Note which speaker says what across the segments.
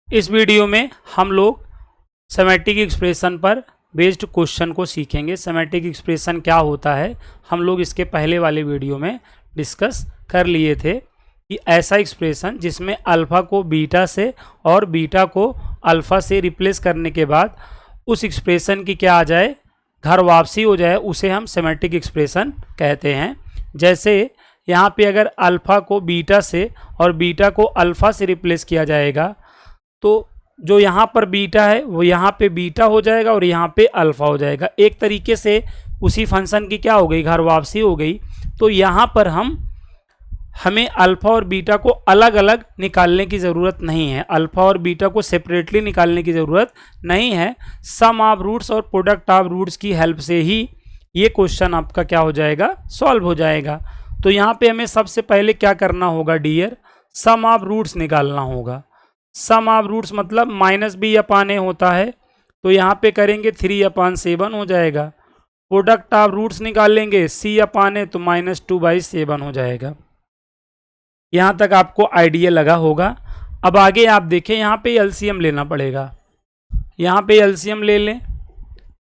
Speaker 1: इस वीडियो में हम लोग सेमेटिक एक्सप्रेशन पर बेस्ड क्वेश्चन को सीखेंगे। सेमेटिक एक्सप्रेशन क्या होता है हम लोग इसके पहले वाले वीडियो में डिस्कस कर लिए थे कि ऐसा एक्सप्रेशन जिसमें अल्फ़ा को बीटा से और बीटा को अल्फ़ा से रिप्लेस करने के बाद उस एक्सप्रेशन की क्या आ जाए, घर वापसी हो जाए, उसे हम सेमेटिक एक्सप्रेशन कहते हैं। जैसे यहाँ पे अगर अल्फ़ा को बीटा से और बीटा को अल्फ़ा से रिप्लेस किया जाएगा तो जो यहाँ पर बीटा है वो यहाँ पे बीटा हो जाएगा और यहाँ पे अल्फ़ा हो जाएगा। एक तरीके से उसी फंक्शन की क्या हो गई, घर वापसी हो गई। तो यहाँ पर हमें अल्फ़ा और बीटा को अलग अलग निकालने की ज़रूरत नहीं है, अल्फ़ा और बीटा को सेपरेटली निकालने की ज़रूरत नहीं है। सम ऑफ रूट्स और प्रोडक्ट ऑफ रूट्स की हेल्प से ही ये क्वेश्चन आपका क्या हो जाएगा, सॉल्व हो जाएगा। तो यहाँ पे हमें सबसे पहले क्या करना होगा डियर, सम ऑफ रूट्स निकालना होगा। सम ऑफ रूट्स मतलब माइनस बी अपान ए होता है, तो यहाँ पे करेंगे 3/7 हो जाएगा। प्रोडक्ट ऑफ रूट्स निकालेंगे सी अपान ए, तो -2/7 हो जाएगा। यहाँ तक आपको आइडिया लगा होगा। अब आगे आप देखें, यहाँ पे एलसीएम लेना पड़ेगा। यहाँ पे एलसीएम ले लें,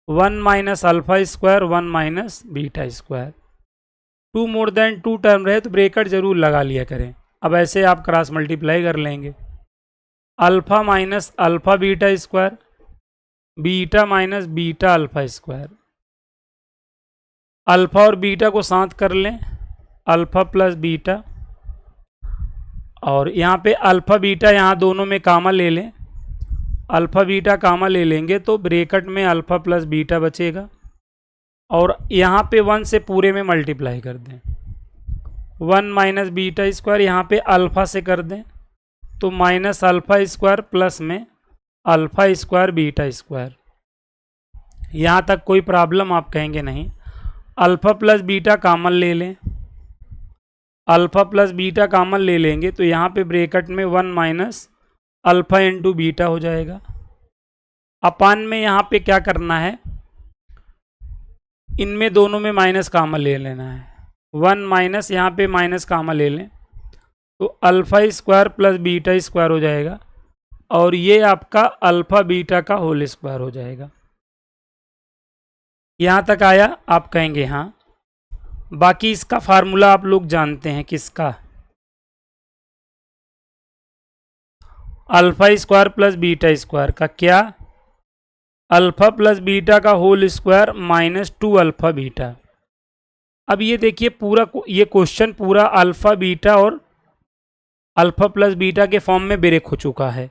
Speaker 1: 1 - alpha square 1 - beta square. 2 more than 2 term रहे तो ब्रैकेट जरूर लगा लिया करें। अब ऐसे आप क्रॉस मल्टीप्लाई कर लेंगे, alpha minus alpha beta square, beta minus beta alpha square. Alpha और बीटा को साथ कर लें, अल्फ़ा प्लस बीटा, और यहाँ पे अल्फ़ा बीटा यहाँ दोनों में कामा ले लें, अल्फ़ा बीटा कामा ले लेंगे तो ब्रैकेट में अल्फ़ा प्लस बीटा बचेगा, और यहाँ पे 1 से पूरे में मल्टीप्लाई कर दें। 1 - बीटा स्क्वायर यहाँ पे अल्फ़ा से कर दें तो माइनस अल्फ़ा स्क्वायर प्लस में अल्फ़ा स्क्वायर बीटा स्क्वायर। यहाँ तक कोई प्रॉब्लम आप कहेंगे नहीं। अल्फ़ा प्लस बीटा कॉमन ले लें, अल्फ़ा प्लस बीटा कॉमन ले लेंगे तो यहाँ पे ब्रैकेट में 1 - अल्फ़ा इंटू बीटा हो जाएगा। अपान में यहाँ पे क्या करना है, इनमें दोनों में माइनस कॉमन ले लेना है। 1 - यहाँ पे माइनस कॉमन ले लें तो alpha square plus beta square हो जाएगा, और ये आपका अल्फ़ा बीटा का होल स्क्वायर हो जाएगा। यहाँ तक आया, आप कहेंगे हाँ। बाकी इसका फार्मूला आप लोग जानते हैं, किसका, alpha square plus beta square का, क्या, अल्फ़ा प्लस बीटा का होल स्क्वायर -2 अल्फ़ा बीटा। अब ये देखिए पूरा ये क्वेश्चन पूरा अल्फ़ा बीटा और अल्फ़ा प्लस बीटा के फॉर्म में ब्रेक हो चुका है।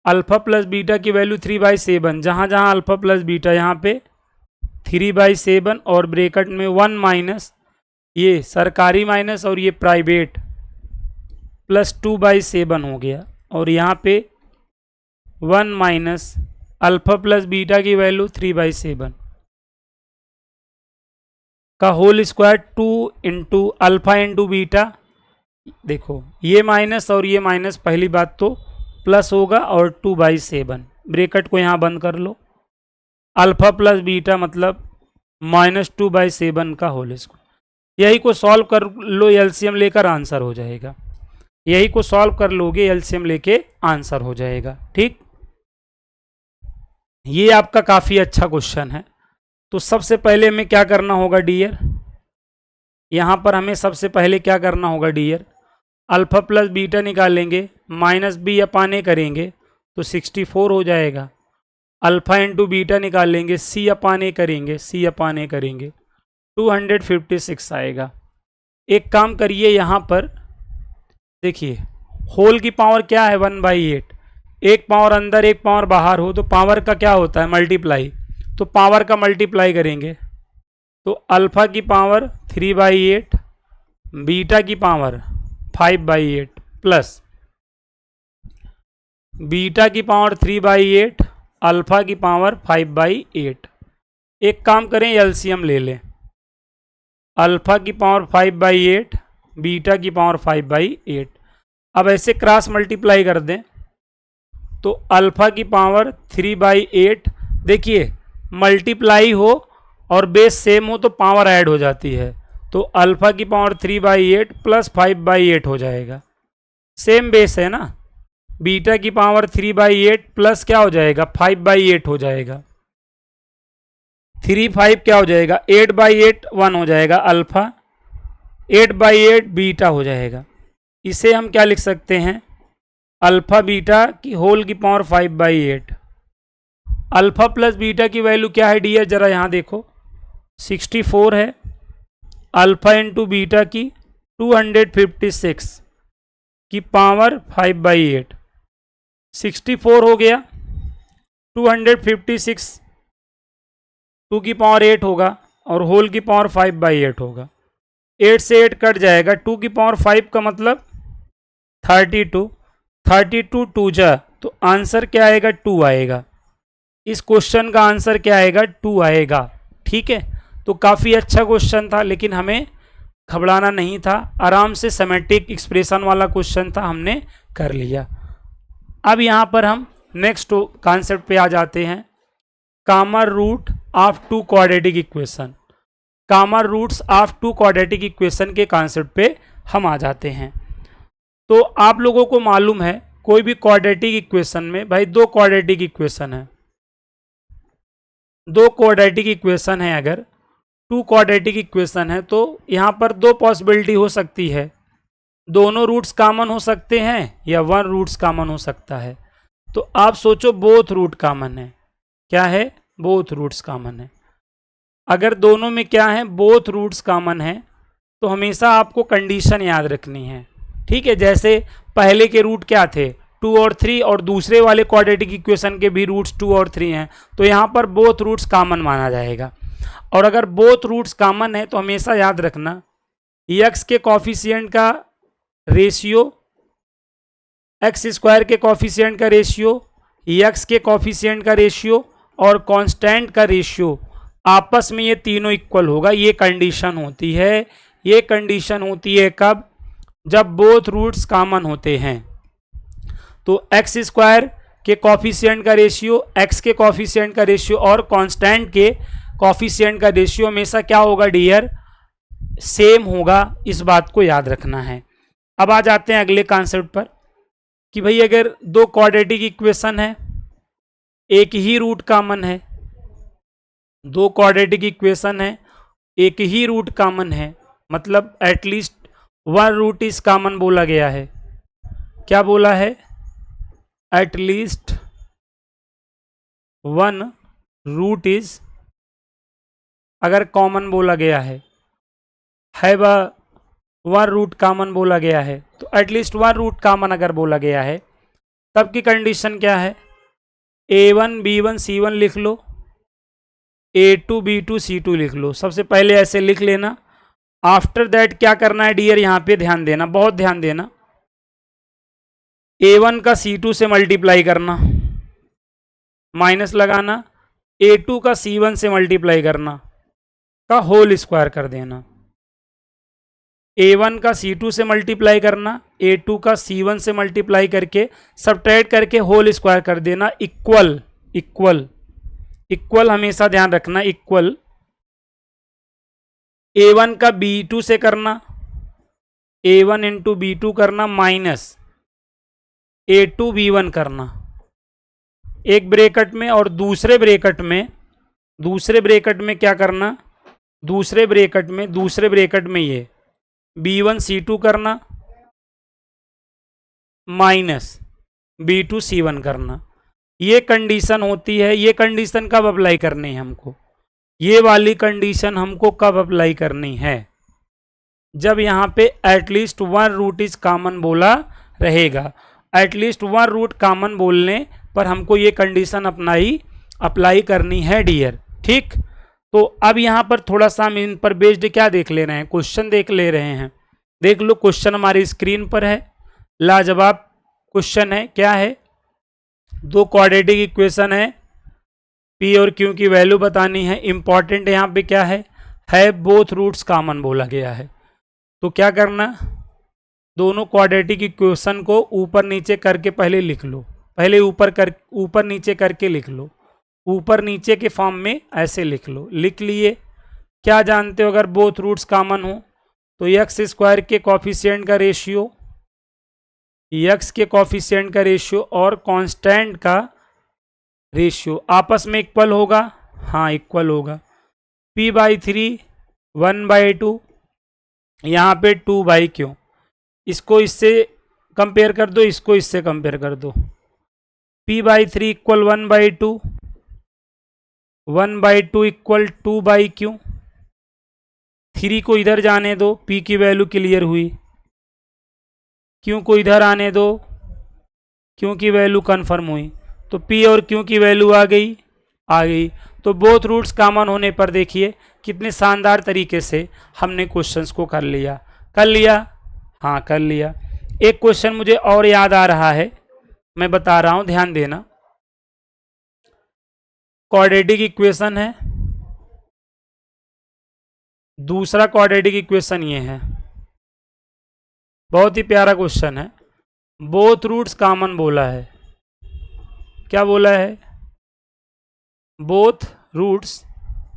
Speaker 1: अल्फ़ा प्लस बीटा की वैल्यू 3/7, जहाँ जहाँ अल्फ़ा प्लस बीटा यहाँ पे 3/7, और ब्रैकेट में 1 - ये सरकारी माइनस और ये प्राइवेट प्लस 2/7 हो गया, और यहाँ पे 1 - अल्फ़ा प्लस बीटा की वैल्यू 3/7 का whole square 2 into alpha into beta. देखो ये माइनस और ये माइनस, पहली बात तो प्लस होगा, और 2/7 ब्रैकेट को यहाँ बंद कर लो। अल्फ़ा प्लस बीटा मतलब -2/7 का होल स्क्वायर। यही को सॉल्व कर लो, एलसीएम लेकर आंसर हो जाएगा। यही को सॉल्व कर लोगे, एलसीएम लेके आंसर हो जाएगा। ठीक, ये आपका काफ़ी अच्छा क्वेश्चन है। तो सबसे पहले हमें क्या करना होगा डियर, यहाँ पर हमें सबसे पहले क्या करना होगा डियर, अल्फ़ा प्लस बीटा निकालेंगे, -b अपान ए करेंगे तो 64 हो जाएगा। अल्फ़ा इंटू बीटा निकालेंगे, सी अपान ए करेंगे, 256 आएगा। एक काम करिए, यहाँ पर देखिए होल की पावर क्या है, 1/8। एक पावर अंदर एक पावर बाहर हो तो पावर का क्या होता है, मल्टीप्लाई। तो पावर का मल्टीप्लाई करेंगे तो अल्फ़ा की पावर 3/8, बीटा की पावर 5/8 प्लस बीटा की पावर 3/8, अल्फ़ा की पावर 5/8। एक काम करें, एलसीएम ले लें, अल्फ़ा की पावर 5/8, बीटा की पावर 5/8। अब ऐसे क्रॉस मल्टीप्लाई कर दें तो अल्फ़ा की पावर 3/8, देखिए मल्टीप्लाई हो और बेस सेम हो तो पावर ऐड हो जाती है, तो अल्फ़ा की पावर 3/8 प्लस 5/8 हो जाएगा। सेम बेस है ना, बीटा की पावर 3/8 प्लस क्या हो जाएगा 5/8 हो जाएगा। 3 5 क्या हो जाएगा 8/8 1 हो जाएगा अल्फा, 8/8 बीटा हो जाएगा। इसे हम क्या लिख सकते हैं अल्फा बीटा की होल की पावर 5/8। अल्फा प्लस बीटा की वैल्यू क्या है डियर, जरा यहां देखो 64 है। अल्फा इंटू बीटा की 256 की पावर 5/8, 64 हो गया, 256 2 की पावर 8 होगा और होल की पावर 5/8 होगा। 8 से 8 कट जाएगा, 2 की पावर 5 का मतलब 32, 32 2 जा तो आंसर क्या आएगा 2 आएगा। इस क्वेश्चन का आंसर क्या आएगा 2 आएगा। ठीक है, तो काफ़ी अच्छा क्वेश्चन था, लेकिन हमें घबराना नहीं था, आराम से सिमेट्रिक एक्सप्रेशन वाला क्वेश्चन था, हमने कर लिया। अब यहाँ पर हम नेक्स्ट कॉन्सेप्ट पे आ जाते हैं, common root of two quadratic equation. Common roots of two quadratic equation के कॉन्सेप्ट पे हम आ जाते हैं। तो आप लोगों को मालूम है कोई भी क्वाड्रेटिक इक्वेशन में भाई दो क्वाड्रेटिक इक्वेशन है, दो क्वाड्रेटिक इक्वेशन है, अगर टू क्वाड्रेटिक इक्वेशन है तो यहाँ पर दो पॉसिबिलिटी हो सकती है, दोनों रूट्स कॉमन हो सकते हैं या वन रूट्स कॉमन हो सकता है। तो आप सोचो बोथ रूट कॉमन है, क्या है बोथ रूट्स कॉमन है। अगर दोनों में क्या है बोथ रूट्स कॉमन है तो हमेशा आपको कंडीशन याद रखनी है। ठीक है, जैसे पहले के रूट क्या थे 2 और 3 और दूसरे वाले क्वाड्रेटिक इक्वेशन के भी रूट्स 2 और 3 हैं, तो यहाँ पर बोथ रूट्स कॉमन माना जाएगा। और अगर बोथ रूट्स कॉमन है तो हमेशा याद रखना x के कॉफिशिएंट का रेशियो, एक्स स्क्वायर के कॉफिशिएंट का रेशियो, x के कॉफिशिएंट का रेशियो और कांस्टेंट का रेशियो आपस में ये तीनों इक्वल होगा। ये कंडीशन होती है, ये कंडीशन होती है कब, जब बोथ रूट्स कॉमन होते हैं। तो एक्स स्क्वायर के कॉफिशिएंट का रेशियो, एक्स के कॉफिशिएंट का रेशियो और कांस्टेंट के कॉफिशिएंट का रेशियो हमेशा क्या होगा डियर, सेम होगा। इस बात को याद रखना है। अब आ जाते हैं अगले कॉन्सेप्ट पर कि भाई अगर दो क्वाड्रेटिक इक्वेशन है, एक ही रूट कॉमन है, दो क्वाड्रेटिक इक्वेशन है, एक ही रूट कॉमन है, मतलब at least one root is common बोला गया है। क्या बोला है, एटलीस्ट वन रूट इज अगर कॉमन बोला गया है वन रूट कॉमन बोला गया है, तो एटलीस्ट वन रूट कॉमन अगर बोला गया है तब की कंडीशन क्या है, a1 b1 c1 लिख लो, a2 b2 c2 लिख लो। सबसे पहले ऐसे लिख लेना। आफ्टर दैट क्या करना है डियर, यहां पे ध्यान देना, बहुत ध्यान देना। a1 का c2 से मल्टीप्लाई करना, माइनस लगाना, a2 का c1 से मल्टीप्लाई करना का होल स्क्वायर कर देना। a1 का c2 से मल्टीप्लाई करना, a2 का c1 से मल्टीप्लाई करके सबट्रैक्ट करके होल स्क्वायर कर देना। इक्वल इक्वल इक्वल हमेशा ध्यान रखना, इक्वल a1 का b2 से करना, a1 इंटू b2 करना, माइनस a2 b1 करना एक ब्रैकेट में, और दूसरे ब्रैकेट में क्या करना, दूसरे ब्रैकेट में ये b1 c2 करना माइनस b2 c1 करना। ये कंडीशन होती है। ये कंडीशन कब अप्लाई करनी है हमको, ये वाली कंडीशन हमको कब अप्लाई करनी है, जब यहाँ पे at least one root is common बोला रहेगा। एटलीस्ट वन रूट कॉमन बोलने पर हमको ये कंडीशन अप्लाई करनी है डियर। ठीक, तो अब यहाँ पर थोड़ा सा हम इन पर बेस्ड क्या देख ले रहे हैं, क्वेश्चन देख ले रहे हैं। देख लो क्वेश्चन हमारी स्क्रीन पर है, लाजवाब क्वेश्चन है। क्या है, दो क्वाड्रेटिक इक्वेशन है, पी और क्यू की वैल्यू बतानी है। इंपॉर्टेंट यहाँ पे क्या है बोथ रूट्स कॉमन बोला गया है। तो क्या करना, दोनों क्वाड्रेटिक इक्वेशन को ऊपर नीचे करके पहले लिख लो, पहले ऊपर नीचे करके लिख लो, ऊपर नीचे के फॉर्म में ऐसे लिख लो। लिख लिए, क्या जानते हो अगर बोथ रूट्स कॉमन हो तो एक्स स्क्वायर के कॉफिशिएंट का रेशियो यक्स के कॉफिशिएंट का रेशियो और कांस्टेंट का रेशियो आपस में इक्वल होगा, हाँ इक्वल होगा। p/3 1/2, यहाँ पे 2/q, इसको इससे कंपेयर कर दो, इसको इससे कंपेयर कर दो। p/3 equal 1/2, 1/2 equal 2/q। 3 को इधर जाने दो, p की वैल्यू क्लियर हुई। q को इधर आने दो, q की वैल्यू कन्फर्म हुई। तो p और q की वैल्यू आ गई। तो बोथ रूट्स कॉमन होने पर देखिए कितने शानदार तरीके से हमने क्वेश्चंस को कर लिया। हाँ कर लिया। एक क्वेश्चन मुझे और याद आ रहा है, मैं बता रहा हूं, ध्यान देना। क्वाड्रेटिक इक्वेशन है, दूसरा क्वाड्रेटिक इक्वेशन ये है, बहुत ही प्यारा क्वेश्चन है। बोथ रूट्स कॉमन बोला है, क्या बोला है? बोथ रूट्स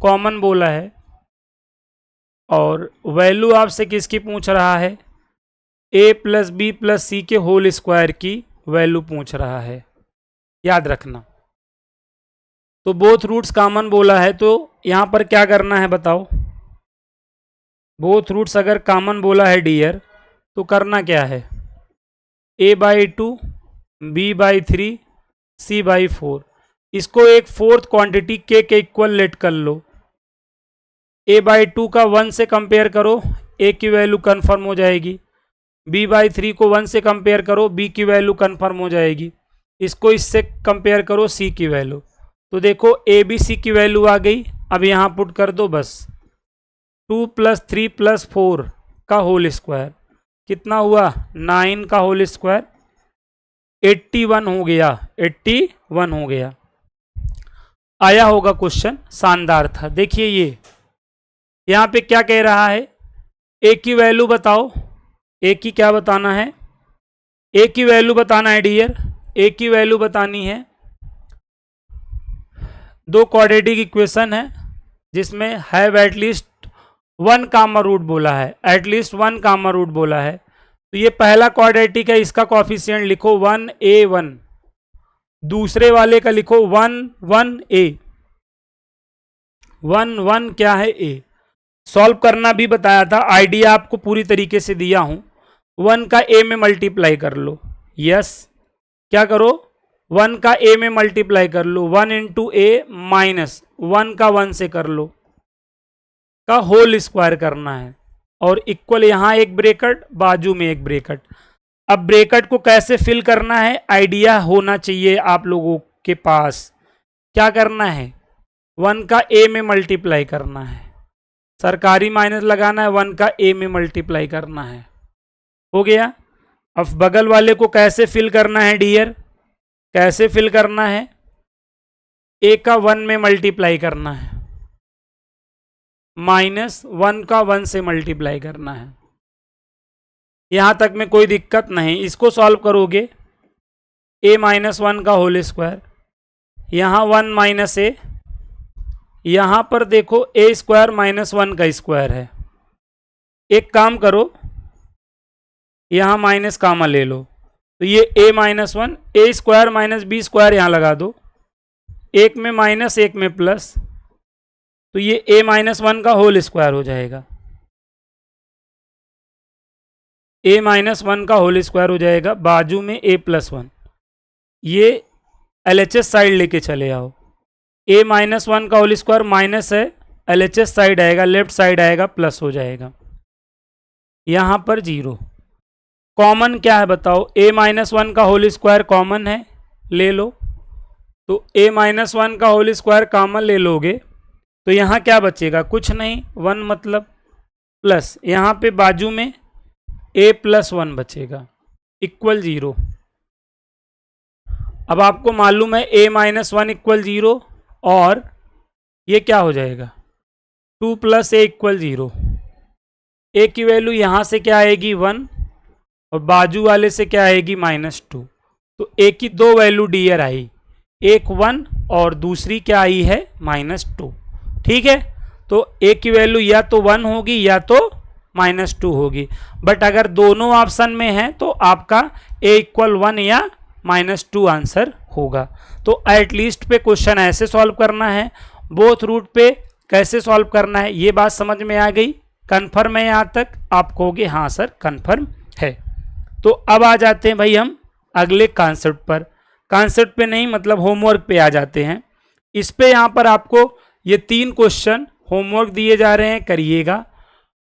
Speaker 1: कॉमन बोला है। और वैल्यू आपसे किसकी पूछ रहा है? a प्लस बी प्लस सी के होल स्क्वायर की वैल्यू पूछ रहा है, याद रखना। तो बोथ रूट्स कॉमन बोला है, तो यहां पर क्या करना है बताओ? बोथ रूट्स अगर कॉमन बोला है डियर, तो करना क्या है? a/2 b/3 c/4, इसको एक फोर्थ क्वांटिटी k के इक्वल लेट कर लो। a/2 का 1 से कंपेयर करो, a की वैल्यू कंफर्म हो जाएगी। b/3 को 1 से कंपेयर करो, b की वैल्यू कंफर्म हो जाएगी। इसको इससे कंपेयर करो, c की वैल्यू। तो देखो a b c की वैल्यू आ गई। अब यहाँ पुट कर दो बस। 2 + 3 + 4 का होल स्क्वायर कितना हुआ? 9 का होल स्क्वायर 81 हो गया, 81 हो गया। आया होगा क्वेश्चन, शानदार था। देखिए ये यहाँ पे क्या कह रहा है? ए की वैल्यू बताओ। ए की क्या बताना है? ए की वैल्यू बताना है डियर, ए की वैल्यू बतानी है। दो क्वाड्रेटिक इक्वेशन है जिसमें हैव एटलीस्ट 1 कॉमन रूट बोला है, एटलीस्ट 1 कॉमन रूट बोला है। तो ये पहला क्वाड्रेटिक है, इसका कॉफिशिएंट लिखो 1a1, दूसरे वाले का लिखो 1a, 1 क्या है? a। सॉल्व करना भी बताया था, आइडिया आपको पूरी तरीके से दिया हूं। 1 का a में मल्टीप्लाई कर लो, यस। क्या करो? 1 का a में मल्टीप्लाई कर लो, 1 × a माइनस 1 का 1 से कर लो, का होल स्क्वायर करना है। और इक्वल यहां एक ब्रैकेट, बाजू में एक ब्रैकेट। अब ब्रैकेट को कैसे फिल करना है आइडिया होना चाहिए आप लोगों के पास। क्या करना है? 1 का a में मल्टीप्लाई करना है, सरकारी माइनस लगाना है, 1 का a में मल्टीप्लाई करना है। हो गया। अब बगल वाले को कैसे फिल करना है डियर? कैसे फिल करना है? a का 1 में मल्टीप्लाई करना है, माइनस 1 का 1 से मल्टीप्लाई करना है। यहां तक में कोई दिक्कत नहीं। इसको सॉल्व करोगे, a - 1 का होल स्क्वायर, यहां 1 - a, यहां पर देखो a स्क्वायर - 1 का स्क्वायर है। एक काम करो, यहां माइनस कामा ले लो, तो ये a - 1, a square - b square यहां लगा दो, एक में माइनस एक में प्लस, तो ये a - 1 का होल स्क्वायर हो जाएगा। a - 1 का होल स्क्वायर हो जाएगा, बाजू में a + 1। ये LHS साइड लेके चले आओ। a - 1 का होल स्क्वायर माइनस है, LHS साइड आएगा, लेफ्ट साइड आएगा, प्लस हो जाएगा। यहां पर 0। कॉमन क्या है बताओ? a - 1 का होल स्क्वायर कॉमन है, ले लो। तो a - 1 का होल स्क्वायर कॉमन ले लोगे तो यहां क्या बचेगा? कुछ नहीं, 1 मतलब प्लस, यहां पे बाजू में a + 1 बचेगा, इक्वल 0। अब आपको मालूम है a - 1 इक्वल 0, और ये क्या हो जाएगा? 2 + a इक्वल 0। a की वैल्यू यहां से क्या आएगी? 1, और बाजू वाले से क्या आएगी? -2। तो a की दो वैल्यू डियर आई, एक 1 और दूसरी क्या आई है? -2। ठीक है, तो a की वैल्यू या तो 1 होगी या तो -2 होगी। बट अगर दोनों ऑप्शन में है तो आपका a = 1 या -2 आंसर होगा। तो एटलीस्ट पे क्वेश्चन ऐसे सॉल्व करना है, बोथ रूट पे कैसे सॉल्व करना है, ये बात समझ में आ गई। कन्फर्म है यहाँ तक? आप कहोगे हाँ सर कन्फर्म है। तो अब आ जाते हैं भाई हम अगले कॉन्सेप्ट पर। कॉन्सेप्ट पे नहीं मतलब होमवर्क पे आ जाते हैं। इस पे यहाँ पर आपको ये 3 क्वेश्चन होमवर्क दिए जा रहे हैं, करिएगा।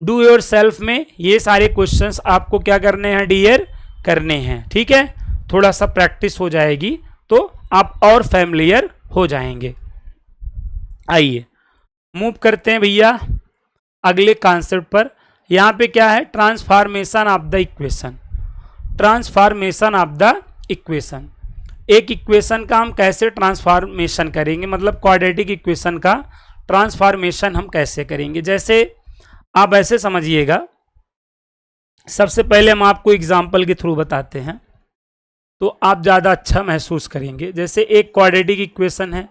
Speaker 1: डू योर सेल्फ में ये सारे क्वेश्चंस आपको क्या करने हैं डियर, करने हैं। ठीक है, थोड़ा सा प्रैक्टिस हो जाएगी तो आप और फैमिलियर हो जाएंगे। आइए मूव करते हैं भैया अगले कॉन्सेप्ट पर। यहाँ पे क्या है, transformation of the equation. Transformation of the equation, एक इक्वेशन का हम कैसे ट्रांसफॉर्मेशन करेंगे, मतलब क्वाड्रेटिक इक्वेशन का ट्रांसफॉर्मेशन हम कैसे करेंगे। जैसे आप ऐसे समझिएगा, सबसे पहले हम आपको एग्जाम्पल के थ्रू बताते हैं तो आप ज़्यादा अच्छा महसूस करेंगे। जैसे एक क्वाड्रेटिक इक्वेशन है,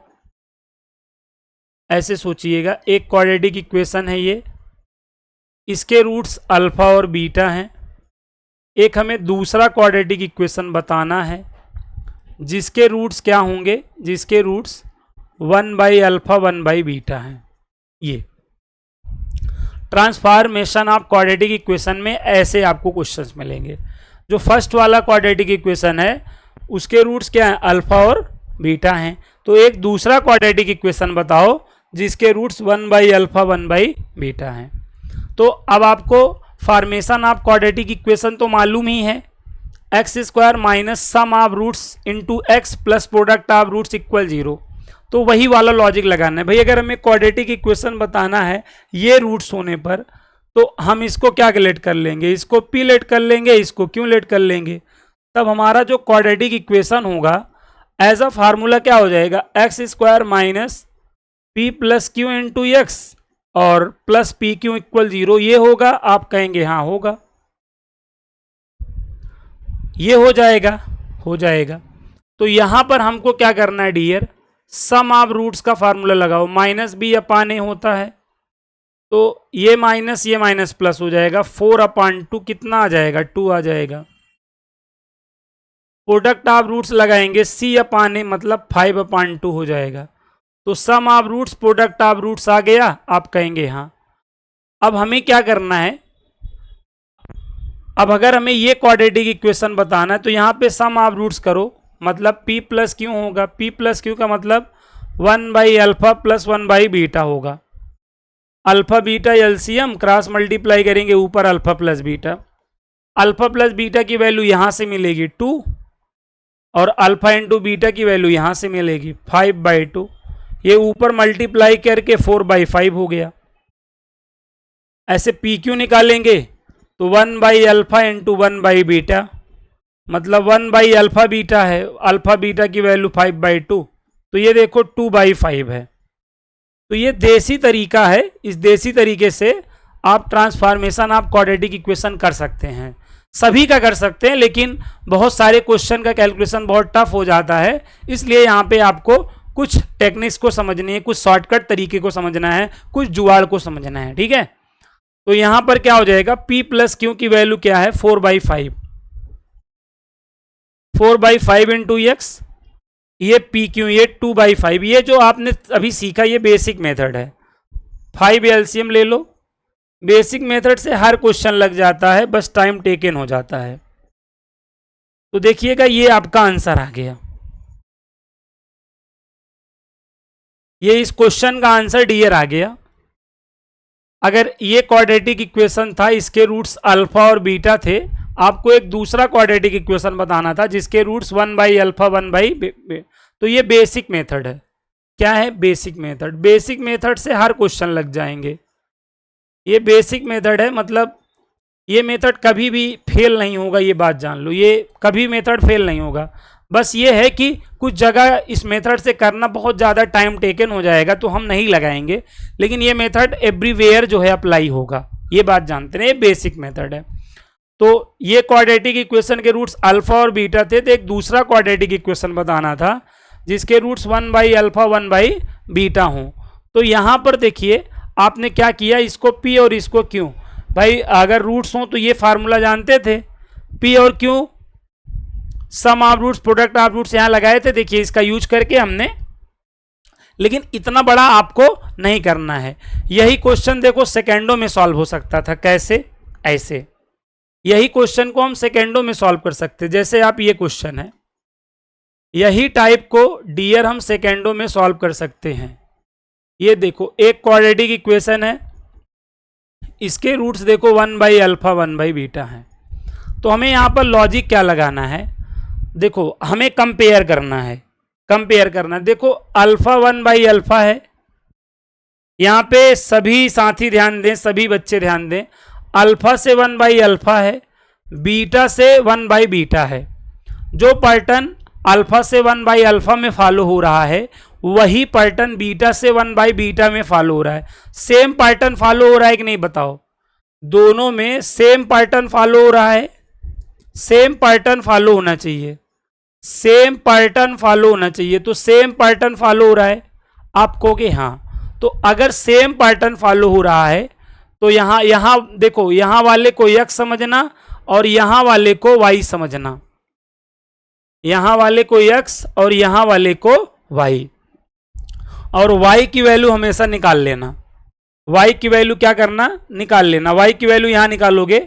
Speaker 1: ऐसे सोचिएगा, एक क्वाड्रेटिक इक्वेशन है ये, इसके रूट्स अल्फा और बीटा हैं। एक हमें दूसरा क्वाड्रेटिक इक्वेशन बताना है जिसके रूट्स क्या होंगे, जिसके रूट्स 1/अल्फा 1/बीटा हैं। ये ट्रांसफॉर्मेशन ऑफ क्वाड्रेटिक इक्वेशन में ऐसे आपको क्वेश्चंस मिलेंगे। जो फर्स्ट वाला क्वाड्रेटिक इक्वेशन है उसके रूट्स क्या हैं, अल्फा और बीटा हैं। तो एक दूसरा क्वाड्रेटिक इक्वेशन बताओ जिसके रूट्स 1/अल्फा 1/बीटा हैं। तो अब आपको फॉर्मेशन ऑफ क्वाड्रेटिक इक्वेशन तो मालूम ही है, x² minus sum of roots into x plus product of roots equal 0। तो वही वाला लॉजिक लगाना है भाई। अगर हमें क्वाड्रेटिक इक्वेशन बताना है ये रूट्स होने पर तो हम इसको क्या लेट कर लेंगे, इसको p लेट कर लेंगे, इसको q लेट कर लेंगे। तब हमारा जो क्वाड्रेटिक इक्वेशन होगा एज अ फार्मूला क्या हो जाएगा, x² minus p plus Q into x और प्लस पी क्यू इक्वल 0। ये होगा, आप कहेंगे हाँ होगा, ये हो जाएगा, हो जाएगा। तो यहां पर हमको क्या करना है डियर, सम ऑफ रूट्स का फार्मूला लगाओ। -b/a होता है तो ये माइनस प्लस हो जाएगा, 4/2 कितना आ जाएगा, 2 आ जाएगा। प्रोडक्ट ऑफ रूट्स लगाएंगे c/a मतलब 5/2 हो जाएगा। तो sum of roots product of roots आ गया, आप कहेंगे हाँ। अब हमें क्या करना है, अब अगर हमें ये क्वाड्रेटिक इक्वेशन बताना है तो यहाँ पे सम ऑफ रूट्स करो, मतलब p प्लस क्यू होगा। p प्लस क्यू का मतलब 1/अल्फा प्लस 1/बीटा होगा। Alpha beta LCM cross multiply करेंगे ऊपर alpha plus beta. Alpha plus beta की वैल्यू यहाँ से मिलेगी 2 और अल्फा इंटू बीटा की वैल्यू यहाँ से मिलेगी 5/2। ये ऊपर मल्टीप्लाई करके 4/5 हो गया। ऐसे पी क्यू निकालेंगे तो 1/अल्फा इंटू 1/बीटा मतलब 1/अल्फा बीटा है, अल्फा बीटा की वैल्यू 5/2 तो ये देखो 2/5 है। तो ये देसी तरीका है, इस देसी तरीके से आप ट्रांसफॉर्मेशन ऑफ क्वाड्रेटिक इक्वेशन कर सकते हैं। सभी का कर सकते हैं लेकिन बहुत सारे क्वेश्चन का कैलकुलेशन बहुत टफ हो जाता है, इसलिए यहाँ पे आपको कुछ टेक्निक्स को समझनी है, कुछ शॉर्टकट तरीके को समझना है, कुछ जुगाड़ को समझना है। ठीक है, तो यहां पर क्या हो जाएगा, p प्लस क्यू की वैल्यू क्या है 4/5, 4/5 इंटू एक्स, ये पी क्यू ये 2/5। ये जो आपने अभी सीखा ये बेसिक मेथड है। 5 एलसीएम ले लो, बेसिक मेथड से हर क्वेश्चन लग जाता है, बस टाइम टेकन हो जाता है। तो देखिएगा ये आपका आंसर आ गया, ये इस क्वेश्चन का आंसर डियर आ गया। अगर ये क्वाड्रेटिक इक्वेशन था, इसके रूट्स अल्फा और बीटा थे, आपको एक दूसरा क्वाड्रेटिक इक्वेशन बताना था जिसके रूट्स 1/अल्फा 1/बीटा। तो ये बेसिक मेथड है। क्या है, बेसिक मेथड। बेसिक मेथड से हर क्वेश्चन लग जाएंगे, ये बेसिक मेथड है। मतलब ये मेथड कभी भी फेल नहीं होगा, ये बात जान लो, ये कभी मेथड फेल नहीं होगा। बस ये है कि कुछ जगह इस मेथड से करना बहुत ज़्यादा टाइम टेकन हो जाएगा तो हम नहीं लगाएंगे, लेकिन ये मेथड एवरीवेयर जो है अप्लाई होगा, ये बात जानते हैं, ये बेसिक मेथड है। तो ये क्वाड्रेटिक इक्वेशन के रूट्स अल्फा और बीटा थे, तो एक दूसरा क्वाड्रेटिक इक्वेशन बताना था जिसके रूट्स 1/अल्फा 1/बीटा हों। तो यहाँ पर देखिए आपने क्या किया, इसको p और इसको q, भाई अगर रूट्स हों तो ये फार्मूला जानते थे, पी और Q sum of roots product of roots यहां लगाए थे, देखिए इसका यूज करके हमने, लेकिन इतना बड़ा आपको नहीं करना है। यही क्वेश्चन देखो सेकेंडों में सॉल्व हो सकता था, कैसे, ऐसे, यही क्वेश्चन को हम सेकेंडों में सॉल्व कर सकते, जैसे आप ये क्वेश्चन है, यही टाइप को डियर हम सेकेंडों में सॉल्व कर सकते हैं। ये देखो एक क्वाड्रेटिक इक्वेशन है, इसके रूट्स देखो 1/अल्फा 1/बीटा है। तो हमें यहां पर लॉजिक क्या लगाना है, देखो हमें कंपेयर करना है, कंपेयर करना है। देखो अल्फा 1/अल्फा है, यहां पे सभी साथी ध्यान दें, सभी बच्चे ध्यान दें, अल्फा से 1/अल्फा है, बीटा से 1/बीटा है। जो पैटर्न अल्फा से 1/अल्फा में फॉलो हो रहा है वही पैटर्न बीटा से 1/बीटा में फॉलो हो रहा है। सेम पैटर्न फॉलो हो रहा है कि नहीं बताओ, दोनों में सेम पैटर्न फॉलो हो रहा है, सेम पैटर्न फॉलो होना चाहिए, सेम पैटर्न फॉलो होना चाहिए। तो सेम पैटर्न फॉलो हो रहा है, आप कहोगे हाँ। तो अगर सेम पैटर्न फॉलो हो रहा है तो यहां देखो, यहां वाले को x समझना और यहां वाले को y समझना, यहां वाले को x और यहां वाले को y, और y की वैल्यू हमेशा निकाल लेना। y की वैल्यू क्या करना, निकाल लेना। y की वैल्यू यहां निकालोगे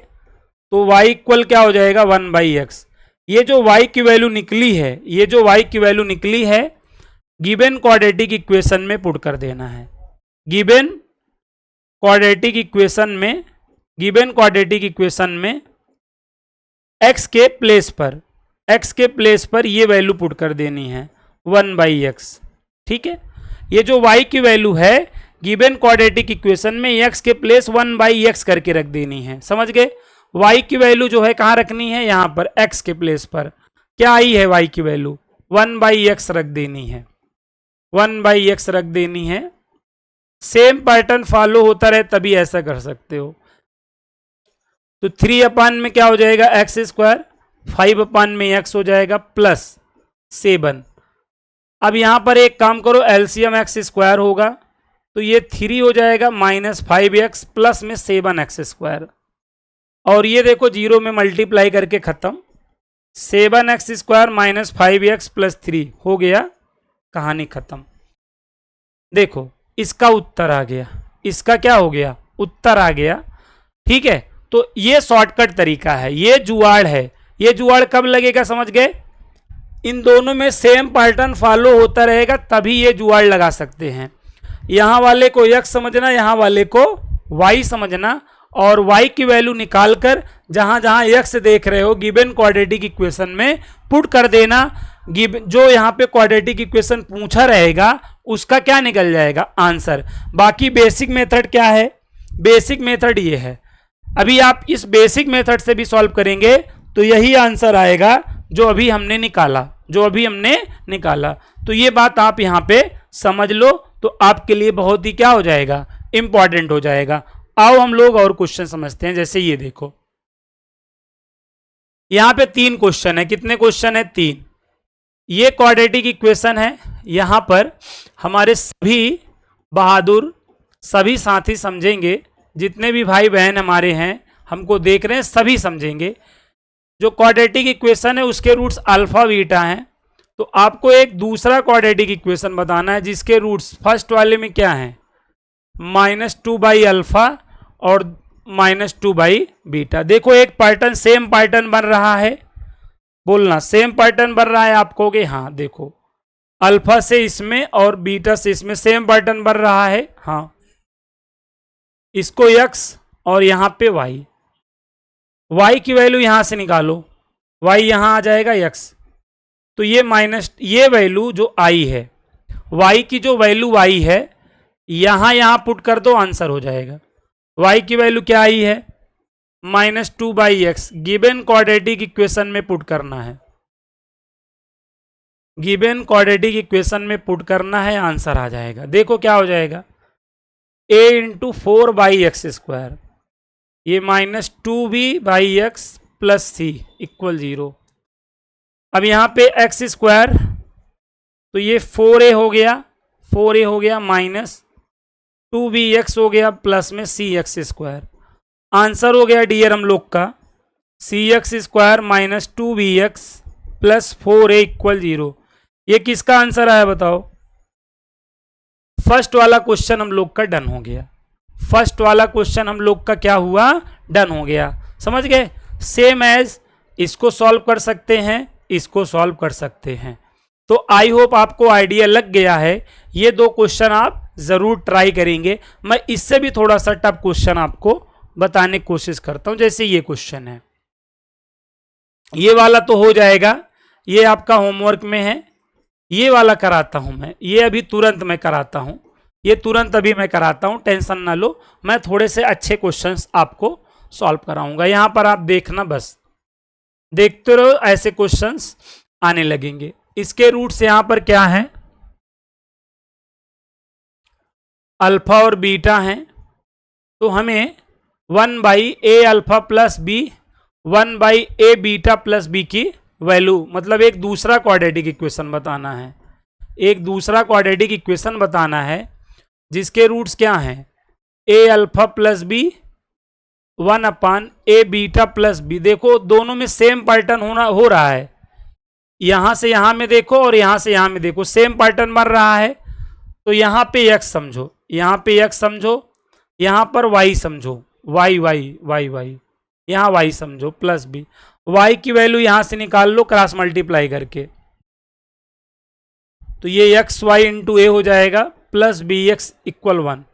Speaker 1: तो y इक्वल क्या हो जाएगा 1/x। ये जो y की वैल्यू निकली है, ये जो y की वैल्यू निकली है, गिवन क्वाड्रेटिक इक्वेशन में पुट कर देना है। गिवन क्वाड्रेटिक इक्वेशन में, गिवन क्वाड्रेटिक इक्वेशन में x के प्लेस पर, x के प्लेस पर ये वैल्यू पुट कर देनी है 1/x। ठीक है, ये जो y की वैल्यू है गिवन क्वाड्रेटिक इक्वेशन में x के प्लेस 1/x करके रख देनी है, समझ गए। y की वैल्यू जो है कहां रखनी है, यहां पर x के प्लेस पर। क्या आई है y की वैल्यू, 1/x रख देनी है, 1/x रख देनी है। सेम पैटर्न फॉलो होता रहे तभी ऐसा कर सकते हो। तो 3 में क्या हो जाएगा x², 5 में x हो जाएगा प्लस 7। अब यहां पर एक काम करो, एलसीएम x² होगा तो ये 3 हो जाएगा -5x प्लस में 7x², और ये देखो 0 में मल्टीप्लाई करके खत्म। 7x² -5x प्लस 3 हो गया, कहानी खत्म। देखो इसका उत्तर आ गया, इसका क्या हो गया, उत्तर आ गया। ठीक है, तो ये शॉर्टकट तरीका है, ये जुगाड़ है। ये जुगाड़ कब लगेगा समझ गए, इन दोनों में सेम पैटर्न फॉलो होता रहेगा तभी ये जुगाड़ लगा सकते हैं। यहां वाले को x समझना, यहां वाले को y समझना, और y की वैल्यू निकालकर जहां जहां x देख रहे हो गिवन क्वाड्रेटिक इक्वेशन में पुट कर देना। जो यहां पे क्वाड्रेटिक इक्वेशन पूछा रहेगा उसका क्या निकल जाएगा, आंसर। बाकी बेसिक मेथड क्या है, बेसिक मेथड ये है। अभी आप इस बेसिक मेथड से भी सॉल्व करेंगे तो यही आंसर आएगा जो अभी हमने निकाला, जो अभी हमने निकाला। तो ये बात आप यहां पे समझ लो तो आपके लिए बहुत ही क्या हो जाएगा, इंपॉर्टेंट हो जाएगा। आओ हम लोग और क्वेश्चन समझते हैं। जैसे ये देखो, यहां पे 3 क्वेश्चन है। कितने क्वेश्चन है, 3। ये क्वाड्रेटिक इक्वेशन है, यहां पर हमारे सभी बहादुर, सभी साथी समझेंगे, जितने भी भाई बहन हमारे हैं हमको देख रहे हैं सभी समझेंगे। जो क्वाड्रेटिक इक्वेशन है उसके रूट्स अल्फा बीटा हैं, तो आपको एक दूसरा क्वाड्रेटिक इक्वेशन बताना है जिसके रूट्स फर्स्ट वाले में क्या हैं, -2/अल्फा और -2/बीटा। देखो एक पैटर्न, सेम पैटर्न बन रहा है, बोलना सेम पैटर्न बन रहा है, आप कहोगे हाँ। देखो अल्फा से इसमें और बीटा से इसमें सेम पैटर्न बन रहा है, हाँ। इसको x और यहां पे y की वैल्यू यहां से निकालो, y यहां आ जाएगा x। तो ये ये वैल्यू जो आई है, y की जो वैल्यू आई है यहां पुट कर दो, आंसर हो जाएगा। y की वैल्यू क्या आई है, -2/x। गिवन क्वाड्रेटिक इक्वेशन में पुट करना है, गिवन क्वाड्रेटिक इक्वेशन में पुट करना है, आंसर आ जाएगा। देखो क्या हो जाएगा, a × 4/x², ये -2b/x प्लस c = 0। अब यहां पे x² तो ये 4a हो गया, 4a हो गया, -2bx हो गया प्लस में cx²। आंसर हो गया डियर हम लोग का c x square minus 2bx plus 4a equal 0। ये किसका आंसर आया बताओ? फर्स्ट वाला क्वेश्चन हम लोग का डन हो गया। फर्स्ट वाला क्वेश्चन हम लोग का क्या हुआ? डन हो गया। समझ गए? सेम एज इसको सॉल्व कर सकते हैं, इसको सॉल्व कर सकते हैं। तो आई होप आपको आइडिया लग गया है। ये दो क्वेश्चन आप जरूर ट्राई करेंगे। मैं इससे भी थोड़ा सा टफ क्वेश्चन आपको बताने की कोशिश करता हूं। जैसे ये क्वेश्चन है, ये वाला तो हो जाएगा, ये आपका होमवर्क में है। ये वाला कराता हूं मैं, ये अभी तुरंत मैं कराता हूं, ये तुरंत अभी मैं कराता हूं, टेंशन ना लो। मैं थोड़े से अच्छे क्वेश्चंस आपको सॉल्व कराऊंगा। यहां पर आप देखना, बस देखते रहो, ऐसे क्वेश्चंस आने लगेंगे। इसके रूट्स यहां पर क्या है? अल्फा और बीटा हैं। तो हमें 1/a alpha plus B 1/a beta plus B की वैल्यू, मतलब एक दूसरा क्वाड्रेटिक इक्वेशन बताना है। एक दूसरा क्वाड्रेटिक इक्वेशन बताना है जिसके रूट्स क्या हैं? a alpha plus B 1/a beta plus B. देखो दोनों में सेम पैटर्न हो रहा है। यहां से यहां में देखो और यहां से यहां में देखो, सेम पैटर्न बन रहा है। तो यहां पे x समझो, यहां पे x समझो, यहां पर y समझो, y y y y, यहां y समझो प्लस बी। y की वैल्यू यहां से निकाल लो क्रॉस मल्टीप्लाई करके। तो ये एक्स वाई इंटू ए हो जाएगा प्लस बी एक्स इक्वल 1।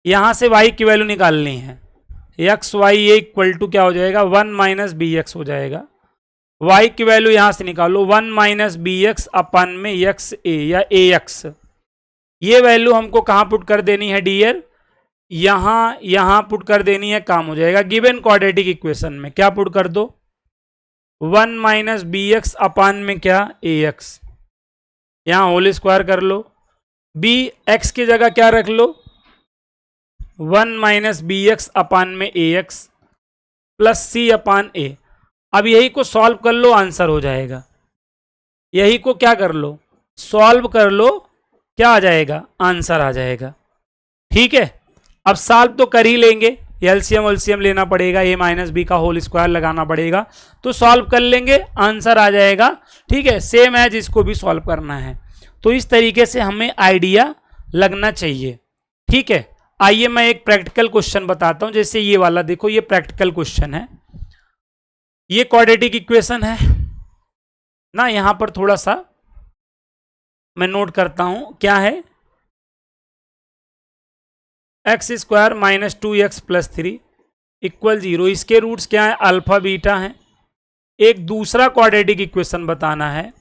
Speaker 1: यहां से y की वैल्यू निकालनी है। X Y A equal to क्या हो जाएगा? 1 माइनस बी एक्स हो जाएगा। y की वैल्यू यहां से निकालो 1 माइनस बी एक्स अपन में एक्स ए या ए एक्स। ये वैल्यू हमको कहां पुट कर देनी है डियर? यहां पुट कर देनी है, काम हो जाएगा। गिवन क्वाड्रेटिक इक्वेशन में क्या पुट कर दो? 1 माइनस बी एक्स अपान में क्या? ए एक्स। यहां होल स्क्वायर कर लो। बी एक्स की जगह क्या रख लो? 1 माइनस बी एक्स अपान में ए एक्स प्लस सी अपान ए। अब यही को सॉल्व कर लो, आंसर हो जाएगा। यही को क्या कर लो? सॉल्व कर लो, क्या आ जाएगा? आंसर आ जाएगा। ठीक है, अब सॉल्व तो कर ही लेंगे, एलसीएम एलसीएम लेना पड़ेगा, ए माइनस बी का होल स्क्वायर लगाना पड़ेगा, तो सॉल्व कर लेंगे, आंसर आ जाएगा। ठीक है, सेम है जिसको भी सॉल्व करना है। तो इस तरीके से हमें आइडिया लगना चाहिए। ठीक है, आइए मैं एक प्रैक्टिकल क्वेश्चन बताता हूं। जैसे ये वाला देखो, ये प्रैक्टिकल क्वेश्चन है, ये क्वाड्रेटिक इक्वेशन है ना। यहां पर थोड़ा सा मैं नोट करता हूं, क्या है? X square minus 2x plus 3 equal 0। इसके रूट्स क्या है? अल्फा बीटा है। एक दूसरा क्वाड्रेटिक इक्वेशन बताना है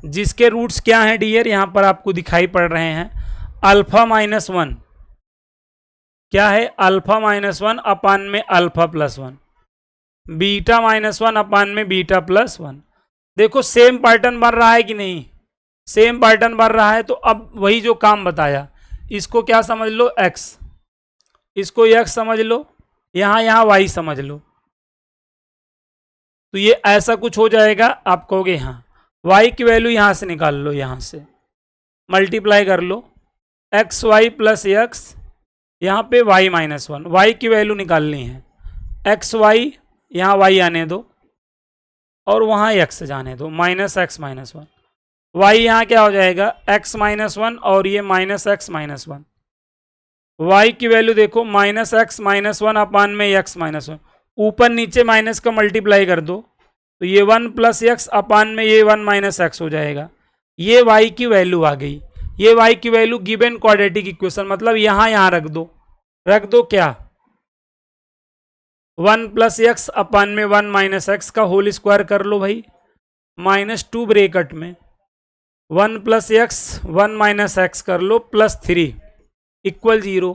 Speaker 1: जिसके रूट्स क्या है डियर? यहां पर आपको दिखाई पड़ रहे हैं, अल्फा माइनस 1, क्या है? अल्फा माइनस 1 अपान में अल्फा प्लस 1, बीटा माइनस 1 अपान में बीटा प्लस 1। देखो सेम पैटर्न बन रहा है कि नहीं? सेम पैटर्न बन रहा है। तो अब वही जो काम बताया, इसको क्या समझ लो? x, इसको x समझ लो, यहां y समझ लो। तो ये ऐसा कुछ हो जाएगा। आप कहोगे हाँ, y की वैल्यू यहां से निकाल लो, यहां से मल्टीप्लाई कर लो, एक्स वाई प्लस एक्स, यहाँ पे y माइनस 1, y की वैल्यू निकालनी है। एक्स वाई, यहाँ y आने दो और वहाँ x जाने दो, माइनस एक्स माइनस 1। y यहाँ क्या हो जाएगा? x माइनस 1 और ये माइनस एक्स माइनस 1। y की वैल्यू देखो, माइनस एक्स माइनस 1 अपान में x माइनस 1। ऊपर नीचे माइनस का मल्टीप्लाई कर दो, तो ये 1 प्लस एक्स अपान में ये 1 माइनस एक्स हो जाएगा। ये y की वैल्यू आ गई। ये y की वैल्यू गिवन क्वाड्रेटिक इक्वेशन, मतलब यहां रख दो। रख दो क्या? 1 प्लस एक्स अपान में 1 माइनस एक्स का होल स्क्वायर कर लो भाई, माइनस 2 ब्रेकेट में 1 प्लस एक्स 1 माइनस एक्स कर लो प्लस 3 इक्वल 0।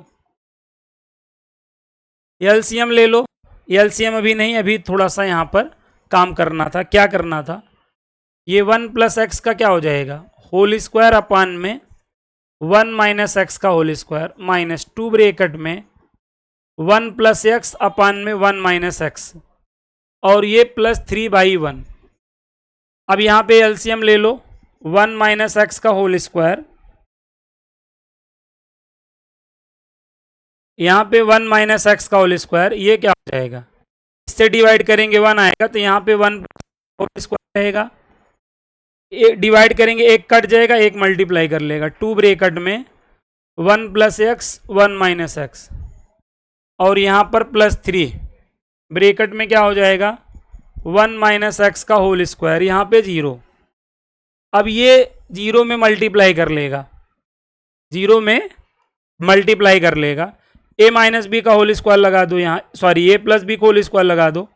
Speaker 1: एलसीएम ले लो। एलसीएम अभी नहीं, अभी थोड़ा सा यहां पर काम करना था। क्या करना था? ये 1 प्लस एक्स का क्या हो जाएगा? होल स्क्वायर अपान में 1 माइनस एक्स का होल स्क्वायर माइनस 2 ब्रेकेट में 1 प्लस एक्स अपान में 1 माइनस एक्स और ये प्लस 3/1। अब यहां पे एलसीएम ले लो, 1 माइनस एक्स का होल स्क्वायर यहाँ पे 1 माइनस एक्स का होल स्क्वायर, ये क्या हो जाएगा, इससे डिवाइड करेंगे 1 आएगा, तो यहाँ पे 1 होल स्क्वायर रहेगा। डिवाइड करेंगे, एक कट जाएगा, एक मल्टीप्लाई कर लेगा, 2 ब्रैकेट में 1 प्लस एक्स 1 माइनस एक्स, और यहाँ पर +3 ब्रैकेट में क्या हो जाएगा 1 माइनस एक्स का होल स्क्वायर, यहाँ पे 0। अब ये 0 में मल्टीप्लाई कर लेगा, 0 में मल्टीप्लाई कर लेगा, a माइनस बी का होल स्क्वायर लगा दो यहाँ, सॉरी a प्लस बी का होल स्क्वायर लगा दो,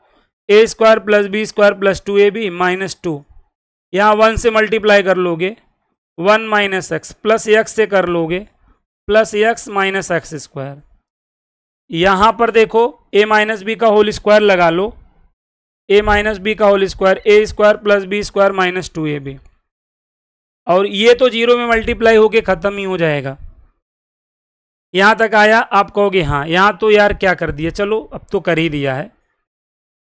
Speaker 1: a square plus B square plus 2ab minus 2, यहाँ 1 से मल्टीप्लाई कर लोगे 1 माइनस एक्स, प्लस एक्स से कर लोगे plus X minus X square. यहाँ पर देखो a माइनस बी का होल स्क्वायर लगा लो, a माइनस बी का whole square a square plus B square minus 2ab, और ये तो 0 में मल्टीप्लाई होके ख़त्म ही हो जाएगा। यहाँ तक आया, आप कहोगे हाँ यहाँ तो यार क्या कर दिया, चलो अब तो कर ही दिया है।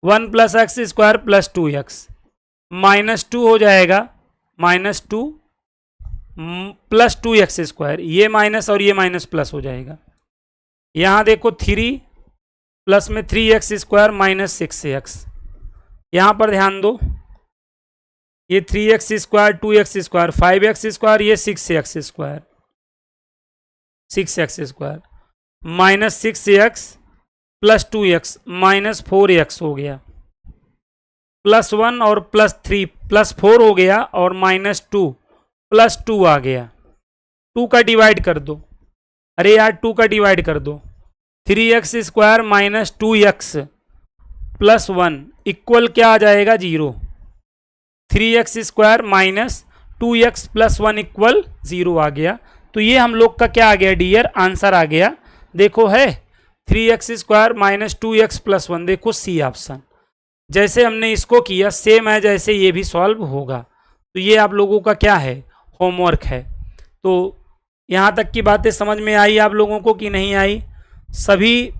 Speaker 1: 1 plus x square plus 2x minus 2 हो जाएगा, माइनस 2 प्लस 2x स्क्वायर, ये माइनस और ये माइनस प्लस हो जाएगा। यहाँ देखो 3 प्लस में 3x स्क्वायर माइनस 6x, यहाँ पर ध्यान दो, ये 3x square 2x square 5x square, ये 6x square 6x square minus 6x plus 2x minus 4x हो गया, प्लस 1 और प्लस 3 प्लस 4 हो गया, और माइनस 2 प्लस 2 आ गया। 2 का डिवाइड कर दो, अरे यार 2 का डिवाइड कर दो, 3x square minus 2x plus 1 equal क्या आ जाएगा 0, 3x square minus 2x plus 1 equal 0 आ गया। तो ये हम लोग का क्या आ गया डियर, आंसर आ गया, देखो है 3x square minus 2x plus 1, देखो सी ऑप्शन। जैसे हमने इसको किया सेम है जैसे ये भी सॉल्व होगा। तो ये आप लोगों का क्या है, होमवर्क है। तो यहाँ तक की बातें समझ में आई आप लोगों को कि नहीं आई, सभी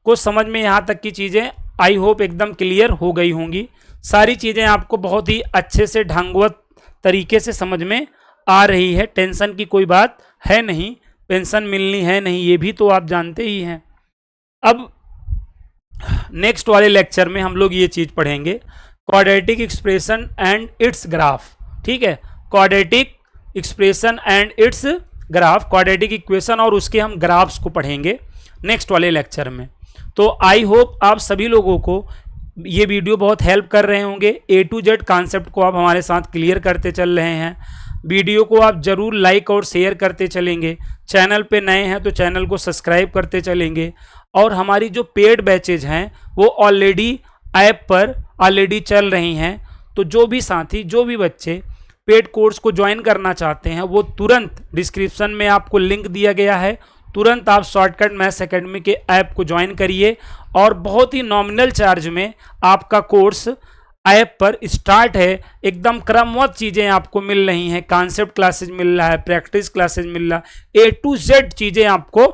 Speaker 1: को समझ में यहाँ तक की चीज़ें आई होप एकदम क्लियर हो गई होंगी। सारी चीज़ें आपको बहुत ही अच्छे से ढंगवत तरीके से समझ में आ रही है, टेंशन की कोई बात है नहीं, पेंशन मिलनी है नहीं, ये भी तो आप जानते ही हैं। अब नेक्स्ट वाले लेक्चर में हम लोग ये चीज़ पढ़ेंगे, quadratic expression and it's graph. ठीक है, quadratic expression and it's graph, quadratic equation और उसके हम ग्राफ्स को पढ़ेंगे नेक्स्ट वाले लेक्चर में। तो आई होप आप सभी लोगों को ये वीडियो बहुत हेल्प कर रहे होंगे, A to Z कॉन्सेप्ट को आप हमारे साथ क्लियर करते चल रहे हैं। वीडियो को आप ज़रूर लाइक और शेयर करते चलेंगे, चैनल पे नए हैं तो चैनल को सब्सक्राइब करते चलेंगे, और हमारी जो पेड बैचेज हैं वो ऑलरेडी ऐप पर ऑलरेडी चल रही हैं। तो जो भी साथी, जो भी बच्चे पेड कोर्स को ज्वाइन करना चाहते हैं वो तुरंत डिस्क्रिप्शन में आपको लिंक दिया गया है, तुरंत आप शॉर्टकट मैथ्स एकेडमी के ऐप को ज्वाइन करिए, और बहुत ही नॉमिनल चार्ज में आपका कोर्स ऐप पर स्टार्ट है। एकदम क्रमवत चीज़ें आपको मिल रही हैं, कॉन्सेप्ट क्लासेज मिल रहा है, प्रैक्टिस क्लासेज मिल रहा है, A to Z चीज़ें आपको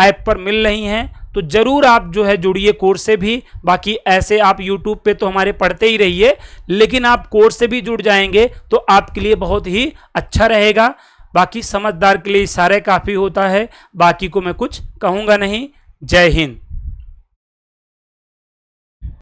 Speaker 1: ऐप पर मिल रही हैं। तो ज़रूर आप जो है जुड़िए कोर्स से भी। बाकी ऐसे आप यूट्यूब पे तो हमारे पढ़ते ही रहिए, लेकिन आप कोर्स से भी जुड़ जाएंगे तो आपके लिए बहुत ही अच्छा रहेगा। बाकी समझदार के लिए इशारे काफ़ी होता है, बाकी को मैं कुछ कहूँगा नहीं। जय हिंद।